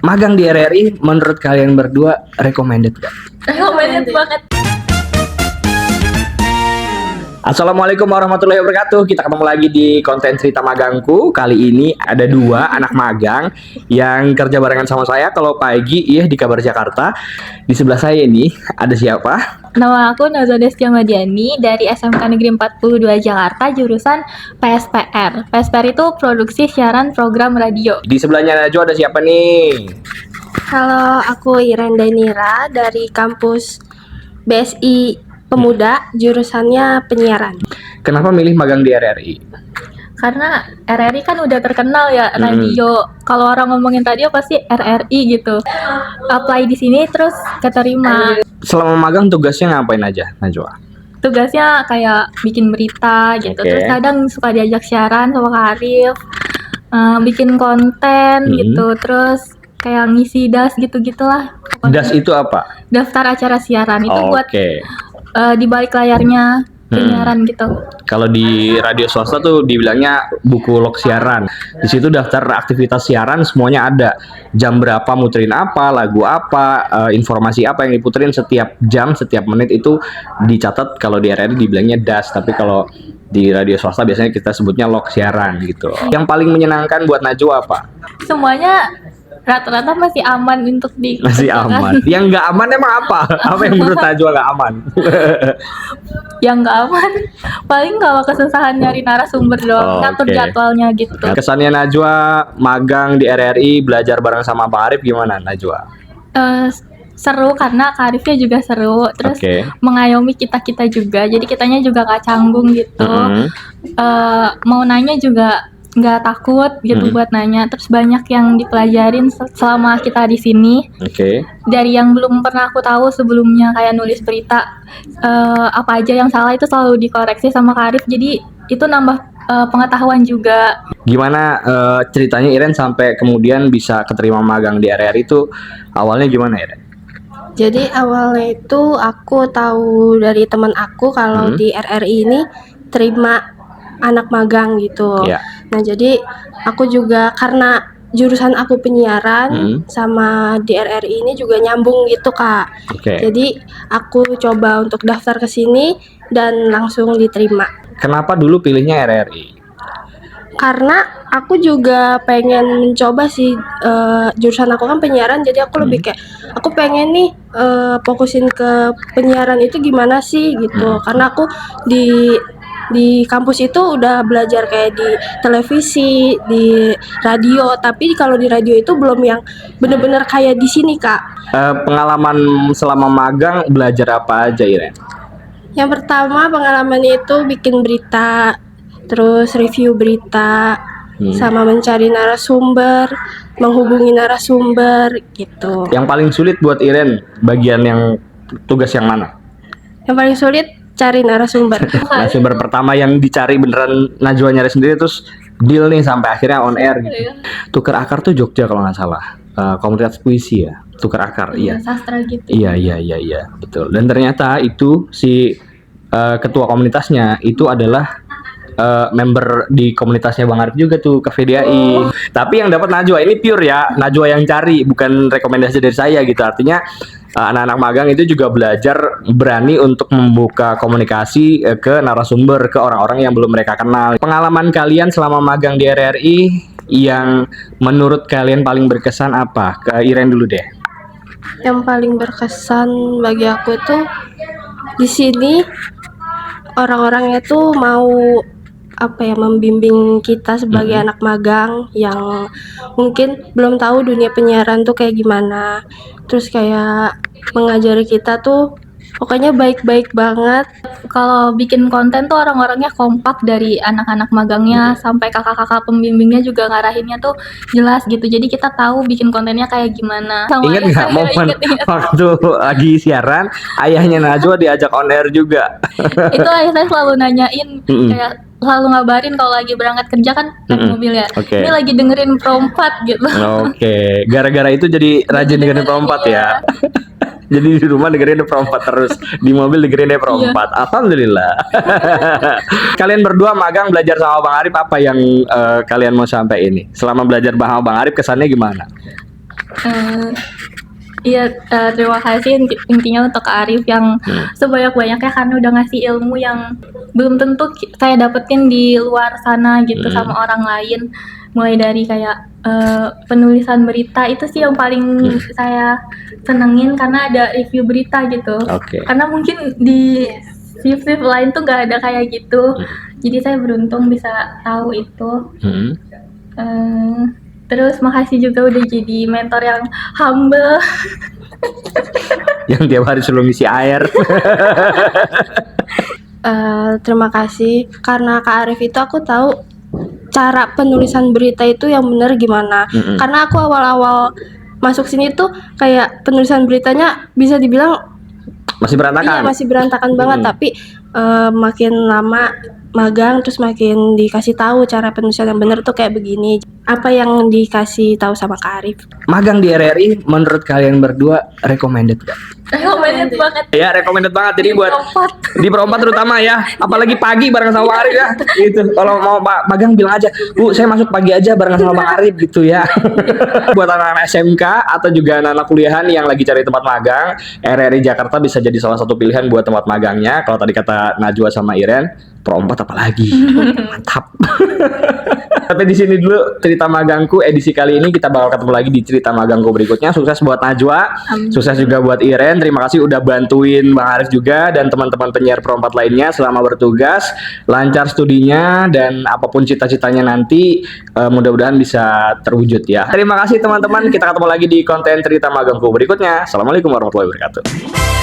Magang di RRI menurut kalian berdua recommended gak? Recommended banget. Assalamualaikum warahmatullahi wabarakatuh. Kita ketemu lagi di konten cerita magangku. Kali ini ada dua anak magang yang kerja barengan sama saya. Kalau pagi iya di Kabar Jakarta. Di sebelah saya ini ada siapa? Nama aku Nazwa Destia Madiani dari SMK Negeri 42 Jakarta, jurusan PSPR. PSPR itu Produksi Siaran Program Radio. Di sebelahnya Najwa ada siapa nih? Halo, aku Iren Dainira dari kampus BSI Pemuda, jurusannya penyiaran. Kenapa milih magang di RRI? Karena RRI kan udah terkenal ya radio. Kalau orang ngomongin radio pasti RRI gitu. Apply di sini terus keterima. Selama magang tugasnya ngapain aja, Najwa? Tugasnya kayak bikin berita gitu. Oke. Terus kadang suka diajak siaran sama Kak Arif. Bikin konten gitu. Terus kayak ngisi das gitu-gitulah. Das itu apa? Daftar acara siaran itu buat Oke. di balik layarnya penyiaran gitu. Kalau di radio swasta tuh dibilangnya buku log siaran. Di situ daftar aktivitas siaran semuanya ada. Jam berapa muterin apa, lagu apa, informasi apa yang diputerin setiap jam, setiap menit itu dicatat. Kalau di RRI dibilangnya das, tapi kalau di radio swasta biasanya kita sebutnya log siaran gitu. Yang paling menyenangkan buat Najwa apa? Semuanya rata-rata masih aman untuk Masih aman. Yang nggak aman emang apa? Apa yang menurut Najwa nggak aman? Yang nggak aman paling kalau kesusahan nyari narasumber doang, ngatur Oke. jadwalnya gitu. Kesannya Najwa magang di RRI belajar bareng sama Pak Arif gimana Najwa? Seru karena Kak Arifnya juga seru, terus Oke. mengayomi kita juga, jadi kitanya juga gak canggung gitu. Mau nanya juga nggak takut gitu buat nanya, terus banyak yang dipelajarin selama kita di sini. Oke. Dari yang belum pernah aku tahu sebelumnya, kayak nulis berita, apa aja yang salah itu selalu dikoreksi sama Kak Arif, jadi itu nambah pengetahuan juga. Gimana ceritanya Iren sampai kemudian bisa keterima magang di RRI itu awalnya gimana Iren? Jadi awalnya itu aku tahu dari teman aku kalau di RRI ini terima anak magang gitu. Iya. Nah, jadi aku juga karena jurusan aku penyiaran sama di RRI ini juga nyambung gitu, Kak. Oke. Jadi aku coba untuk daftar ke sini dan langsung diterima. Kenapa dulu pilihnya RRI? Karena aku juga pengen mencoba sih, jurusan aku kan penyiaran, jadi aku lebih kayak aku pengen nih fokusin ke penyiaran itu gimana sih gitu. Karena aku di kampus itu udah belajar kayak di televisi, di radio, tapi kalau di radio itu belum yang bener-bener kayak di sini, Kak. Pengalaman selama magang belajar apa aja Iren? Yang pertama pengalaman itu bikin berita, terus review berita, sama mencari narasumber, menghubungi narasumber gitu. Yang paling sulit buat Iren bagian yang tugas yang mana? Yang paling sulit cari narasumber. Narasumber pertama yang dicari beneran Najwa nyari sendiri terus deal nih sampai akhirnya on air gitu. Tuker Akar tuh Jogja kalau nggak salah. Komunitas puisi ya. Tuker Akar, iya. Sastra gitu. Iya, betul. Dan ternyata itu si ketua komunitasnya itu adalah member di komunitasnya Bang Arif juga tuh, KVDAI. Tapi yang dapat Najwa ini pure ya, Najwa yang cari, bukan rekomendasi dari saya gitu. Artinya anak-anak magang itu juga belajar berani untuk membuka komunikasi ke narasumber, ke orang-orang yang belum mereka kenal. Pengalaman kalian selama magang di RRI yang menurut kalian paling berkesan apa? Ke Iren dulu deh. Yang paling berkesan bagi aku tuh di sini orang-orangnya tuh mau membimbing kita sebagai anak magang yang mungkin belum tahu dunia penyiaran tuh kayak gimana. Terus kayak mengajari kita tuh pokoknya baik-baik banget. Kalau bikin konten tuh orang-orangnya kompak, dari anak-anak magangnya sampai kakak-kakak pembimbingnya juga ngarahinnya tuh jelas gitu. Jadi kita tahu bikin kontennya kayak gimana. Ingat nggak momen waktu lagi siaran ayahnya Najwa diajak on air juga? Itu ayah saya selalu nanyain, kayak selalu ngabarin kalau lagi berangkat kerja kan naik mobil ya. Oke. Ini lagi dengerin Perompat gitu. Oke, gara-gara itu jadi rajin dengerin Perompat ya. Jadi di rumah dengerin Perompat terus, di mobil dengerin Perompat. Alhamdulillah. Kalian berdua magang belajar sama Bang Arif, apa yang kalian mau sampai ini? Selama belajar sama Bang Arif kesannya gimana? Iya, terima kasih intinya untuk Kak Arif yang sebanyak-banyaknya karena udah ngasih ilmu yang belum tentu saya dapetin di luar sana gitu sama orang lain. Mulai dari kayak penulisan berita itu sih yang paling saya senengin karena ada review berita gitu. Oke. Karena mungkin di shift-shift lain tuh nggak ada kayak gitu. Jadi saya beruntung bisa tahu itu. Terus makasih juga udah jadi mentor yang humble. Yang tiap hari selalu ngisi air. Terima kasih karena Kak Arif itu aku tahu cara penulisan berita itu yang benar gimana. Karena aku awal-awal masuk sini tuh kayak penulisan beritanya bisa dibilang Masih berantakan. iya masih berantakan banget, tapi makin lama magang terus makin dikasih tahu cara penulisan yang benar tuh kayak begini. Apa yang dikasih tahu sama Kak Arif? Magang di RRI menurut kalian berdua recommended gak? Recommended banget. Ya recommended banget. Jadi buat Perempat. di Perempat terutama ya, apalagi pagi bareng sama Bang Arif ya. Gitu. Kalau mau magang bilang aja, Bu, saya masuk pagi aja bareng sama Bang Arif gitu ya. Buat anak-anak SMK atau juga anak-anak kuliahan yang lagi cari tempat magang, RRI Jakarta bisa jadi salah satu pilihan buat tempat magangnya. Kalau tadi kata Najwa sama Iren, Perempat apalagi. Mantap. Sampai di sini dulu cerita magangku edisi kali ini. Kita bakal ketemu lagi di cerita magangku berikutnya. Sukses buat Najwa, sukses juga buat Iren. Terima kasih udah bantuin Bang Arif juga dan teman-teman penyiar Perempat lainnya selama bertugas. Lancar studinya dan apapun cita-citanya nanti mudah-mudahan bisa terwujud ya. Terima kasih teman-teman. Kita ketemu lagi di konten cerita magangku berikutnya. Assalamualaikum warahmatullahi wabarakatuh.